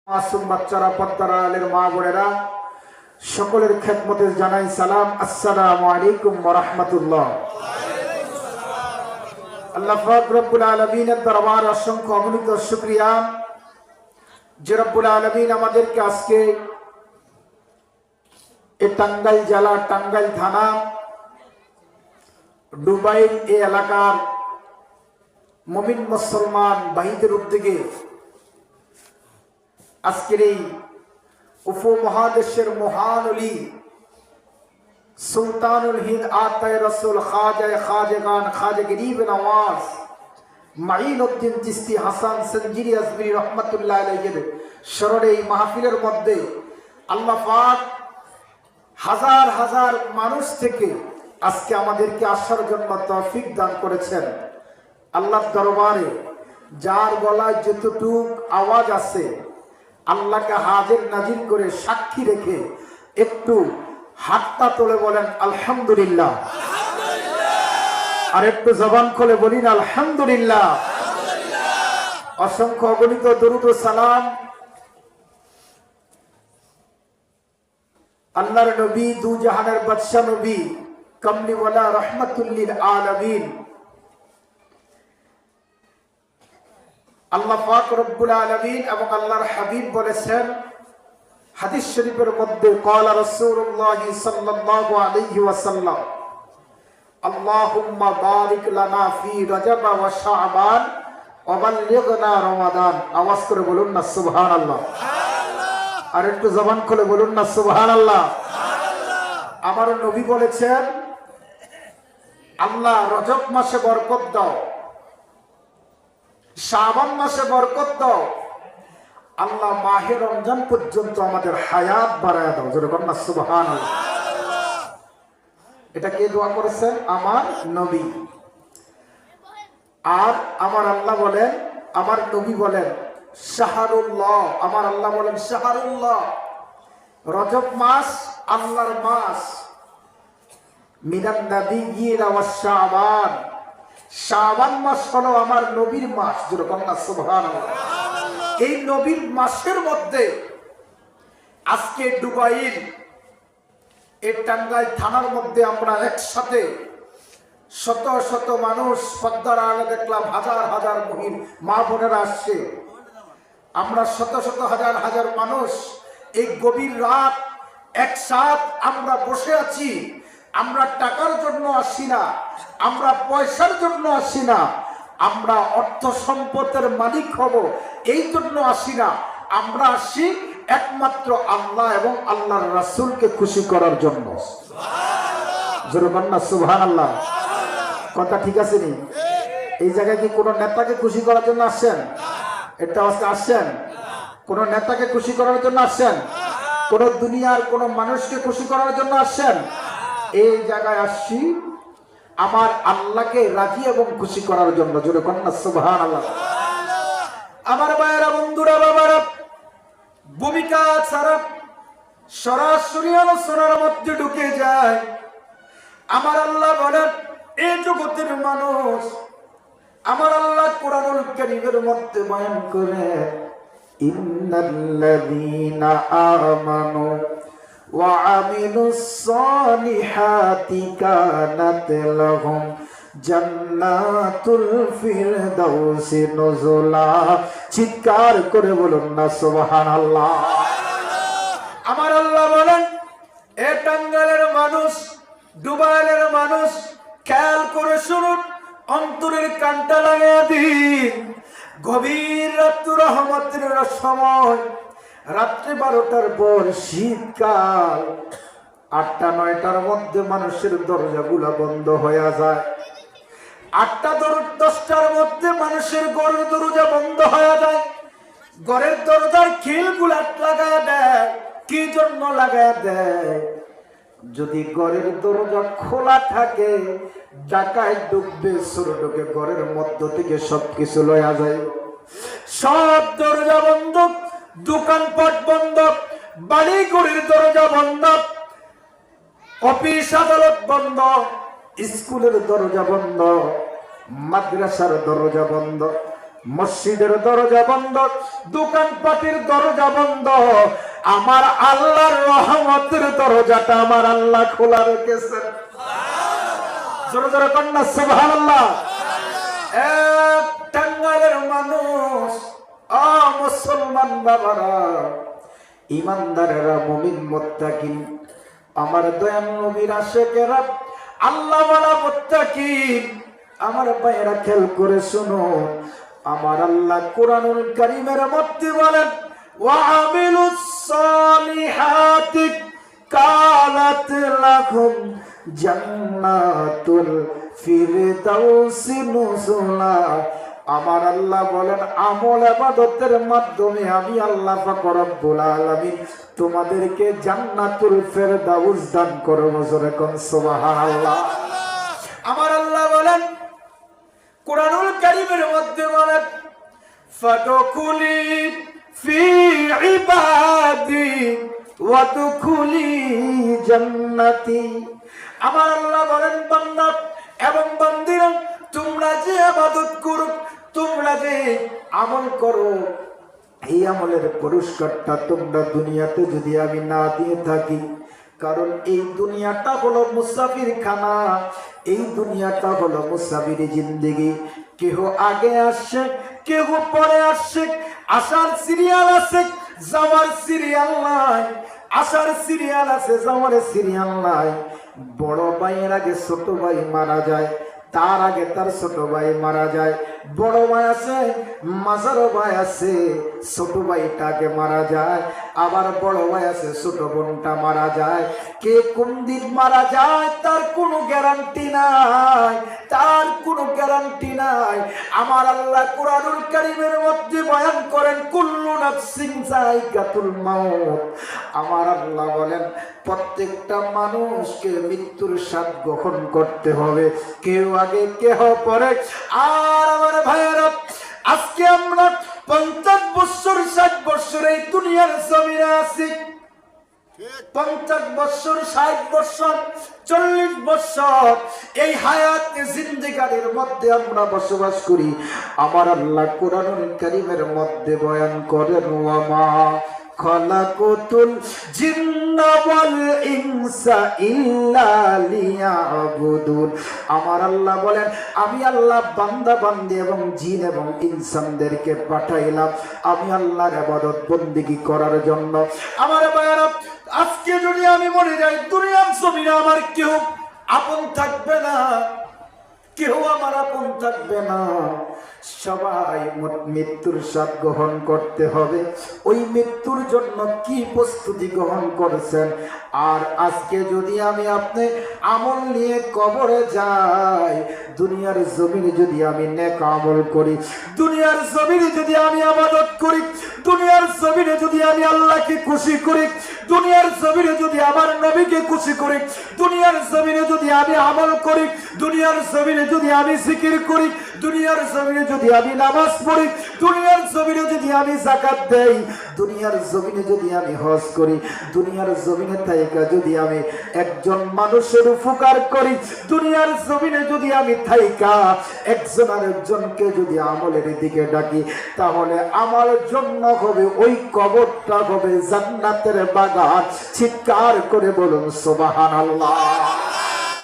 মাসুম বাচ্চারা, পর্দার আলের মা বোনেরা, সকলের খেদমতে জানাই সালাম। আসসালামু আলাইকুম ওয়া রাহমাতুল্লাহ। আল্লাহ পাক রব্বুল আলামিনের দরবারে অসংখ্য অগণিত শুকরিয়া যে রব্বুল আলামিন আমাদেরকে আজকে এই টাঙ্গাইল জেলা, টাঙ্গাইল থানা, ডুবাইল এই এলাকার মুমিন মুসলমান ভাইদের উদ্যোগে আজকের এই উপমহাদেশের মহান ওলি সুলতানুল হিন্দ আতায়ে রাসূল খাজা গরিব নওয়াজ মাইনুদ্দিন চিশতি হাসান সঞ্জিরি আজমিরি রহমাতুল্লাহ আলাইহির স্মরণে এই মাহফিলের মধ্যে আল্লাহ পাক হাজার হাজার মানুষ থেকে আজকে আমাদেরকে আসার জন্য তৌফিক দান করেছেন। আল্লাহর দরবারে যার গলায় যতটুকু আওয়াজ আছে আল্লাহকে হাজির নাজির করে সাক্ষী রেখে একটু হাতটা তুলে বলেন আলহামদুলিল্লাহ, আর একটু জবান খুলে বলিন আলহামদুলিল্লাহ। অসংখ্য অগণিত দরুদ ও সালাম আল্লাহর নবী, দু জাহানের বাদশা নবী, কমলিওয়ালা রহমাতুল লিল আলামিন আল্লাহ পাক রব্বুল আলামিন এবং আল্লাহর হাবিব বলেছেন হাদিস শরীফের মধ্যে, ক্বালা রাসূলুল্লাহ সাল্লাল্লাহু আলাইহি ওয়াসাল্লাম, আল্লাহুম্মা বারিক লানা ফি রজব ওয়া শাবান ওয়া বাল্লিগনা রমাদান। আওয়াজ করে বলুন না সুবহানাল্লাহ, আর একটু জবান খুলে বলুন না সুবহানাল্লাহ। আমার নবী বলেছেন, আল্লাহ রজব মাসে বরকত দাও, শাবান মাসে বরকত দাও, আল্লাহ মাহে রমজান পর্যন্ত আমাদের হায়াত বাড়ায় দাও। জোরে বলুন না সুবহানাল্লাহ। এটা কে দোয়া করেছেন? আমার নবী। আর আমার আল্লাহ বলেন, আমার নবী বলেন শাহরুল্লাহ, আমার আল্লাহ বলেন শাহরুল্লাহ, রজব মাস আল্লাহর মাস, মিনান নাবিয়্যিনা ওয়াস শাবান, শাবান মাস হলো আমার নবীর মাস। জোরে বলুন না সুবহানাল্লাহ। এই নবীর মাসের মধ্যে আজকে ডুবাইল এই টাঙ্গাইল থানার মধ্যে আমরা একসাথে শত শত মানুষ, পদ্মার আলে দেখলাম হাজার হাজার মা বোনেরা আসছে। আমরা শত শত হাজার হাজার মানুষ এই গভীর রাত একসাথ আমরা বসে আছি। আমরা টাকার জন্য আসি না, আমরা পয়সার জন্য আসি না, আমরা অর্থ সম্পদের মালিক হব এই জন্য আসি না। আমরা আসি একমাত্র আল্লাহ এবং আল্লাহর রাসূলকে খুশি করার জন্য। জোরে বলুন না সুবহানাল্লাহ। কথা ঠিক আছে নি? এই জায়গায় কি কোনো নেতাকে খুশি করার জন্য আসছেন? এটা আজকে আসছেন? কোন নেতাকে খুশি করার জন্য আসছেন? কোন দুনিয়ার কোন মানুষকে খুশি করার জন্য আসছেন? এই জায়গায় আসছি আমার আল্লাহকে রাজি এবং খুশি করার জন্য। জোরে বলুন না সুবহানাল্লাহ। আমার ভাইয়েরা, বন্ধুরা, বাবারা, ভূমিকা ছাড়া সরাসরি আলোচনার মধ্যে ঢুকে যায়। আমার আল্লাহ বলেন, এই জগতের মানুষ, আমার আল্লাহ কোরআনুল কারীমের মধ্যে বয়ান করে, ইন্নাল্লাযীনা আমানু ওয়া আমিলুস সালিহাতি কানাত লাহুম জান্নাতুল ফিরদাউসি নুজুলা। চিৎকার করে বলুন না সুবহানাল্লাহ। আমার আল্লাহ বলেন, এ টাঙ্গাইলের মানুষ, ডুবাইলের মানুষ, খেয়াল করে শুনুন, অন্তরের কানটা লাগিয়ে দিন। গভীর রাত্রি রহমতের সময়, রাত্রি 12টার পর, শীতকাল, 8টা 9টার মধ্যে মানুষের দরজাগুলা বন্ধ হয়ে যায়। 8টা 10টার মধ্যে মানুষের ঘরের দরজা বন্ধ হয়ে যায়। ঘরের দরজার খিলগুলা লাগায় দেয়। কি জন্য লাগায় দেয়? যদি ঘরের দরজা খোলা থাকে, ডাকাত ঢুকবে, চোর ঢুকে ঘরের মধ্য থেকে সবকিছু লয়া যায়। সব দরজা বন্ধ, দোকানপাট বন্ধ, বাড়ি ঘরের দরজা বন্ধ, অফিস আদালত বন্ধ, স্কুলের দরজা বন্ধ, মাদ্রাসার দরজা বন্ধ, মসজিদের দরজা বন্ধ, দোকানপাটের দরজা বন্ধ, আমার আল্লাহর রহমতের দরজাটা আমার আল্লাহ খোলা রেখেছেন। জোরে জোরে কন্যা সুবহানাল্লাহ। এক টাঙ্গাইলের মানুষ, মুসলমান বাবারা, ইমানদারেরা, মুমিন মুত্তাকিন, আমার দয়াল নবীর আশিকেরা, আল্লাহ ওয়ালা মুত্তাকিন, আমার ভাইয়েরা খেয়াল করে শুনো, আমার আল্লাহ কোরআনুল কারীমের মধ্যে বলেন ওয়া আমিলুস সালিহাতি কানাত লাহুম জান্নাতুল ফিরদাউসি নুজুলা। আমার আল্লাহ বলেন আমল ইবাদতের মাধ্যমে আমি আল্লাহ পাক রব্বুল আলামিন তোমাদেরকে জান্নাতুল ফিরদাউস দান করব। জোরে কোন সুবহানাল্লাহ। আমার আল্লাহ বলেন কুরআনুল কারীমের মধ্যে বলেন ফাদখুলি ফি ইবাদি ওয়াদখুলি জান্নাতি। আমার আল্লাহ বলেন বান্দা এবং বান্দীরা, তোমরা যে ইবাদত করো, তোমরা যে আমল করো, এই আমলের পুরস্কারটা তোমরা দুনিয়াতে যদি আমি না দিয়ে থাকি, কারণ এই দুনিয়াটা হলো মুসাফির খানা, এই দুনিয়াটা হলো মুসাফির জিন্দেগি। কেহ আগে আসছে, কেহ পরে আসছে, আসার সিরিয়াল আছে, যাওয়ার সিরিয়াল নাই। আসার সিরিয়াল আছে, যাওয়ার সিরিয়াল নাই। বড় ভাইয়ের আগে ছোট ভাই মারা যায়, তার আগে তার ছোট ভাই মারা যায়। বড় ভাই আছে, মাঝারো ভাই আছে, ছোট ভাইটা আগে মারা যায়। আবার বড় ভাই আছে, ছোট বোনটা মারা যায়। কে কোন দিন মারা যায় তার কোনো গ্যারান্টি নাই, তার কোনো গ্যারান্টি নাই। আমার আল্লাহ কুরআনুল কারীমের মধ্যে বয়ান করেন কুল্লু নাফসিন যায়িকাতুল মাউত। আমার আল্লাহ বলেন প্রত্যেকটা মানুষকে মৃত্যুর স্বাদ গ্রহণ করতে হবে, কেউ আগে কেহ পরে। আর আমার ভাইয়েরা, আজকে আমরা 50 বছর 60 বছর এই দুনিয়ার জমিনে আছি। 50 বছর 60 বছর 40 বছর এই হায়াত জিন্দেগানির মধ্যে আমরা বসবাস করি। আমার আল্লাহ কুরআনুল কারীমের মধ্যে বয়ান করেন ওয়ামা খালাকুতুল জিন্না ওয়াল ইনসা ইল্লা লিয়াবুদুন। আমার আল্লাহ বলেন আমি আল্লাহ বান্দা বান্দি এবং জিন এবং ইনসানদেরকে পাঠাইলাম আমি আল্লাহর ইবাদত বندگی করার জন্য। আমার ভাইরা, আজকে যদি আমি মরে যাই, দুনিয়ার জমিনে আমার কেউ আপন থাকবে না, কেউ আমার আপন থাকবে না। সবাই মৃত্যুর স্বাদ গ্রহণ করতে হবে। ওই মৃত্যুর জন্য কি প্রস্তুতি গ্রহণ করেছেন? আর আজকে যদি আমি আপনি আমল নিয়ে কবরে যাই, দুনিয়ার জমিনে যদি আমি নেক আমল করি, দুনিয়ার জমিনে যদি আমি ইবাদত করি, দুনিয়ার জমিনে যদি আমি আল্লাহকে খুশি করি, দুনিয়ার জমিনে যদি আমার নবীকে খুশি করি, দুনিয়ার জমিনে যদি আমি আমল করি, দুনিয়ার জমিনে যদি আমি জিকির করি, দুনিয়ার জমিনে যদি আমি নামাজ পড়ি, দুনিয়ার জমিনে যদি আমি যাকাত দেই, দুনিয়ার জমিনে যদি আমি হজ করি, দুনিয়ার জমিনে থাইকা যদি আমি একজন মানুষের উপকার করি, দুনিয়ার জমিনে যদি আমি থাইকা একজন আরেকজনকে যদি আমলের দিকে ডাকি, তাহলে আমার জন্য হবে ওই কবরটা হবে জান্নাতের বাগান। চিৎকার করে বলুন সুবহানাল্লাহ।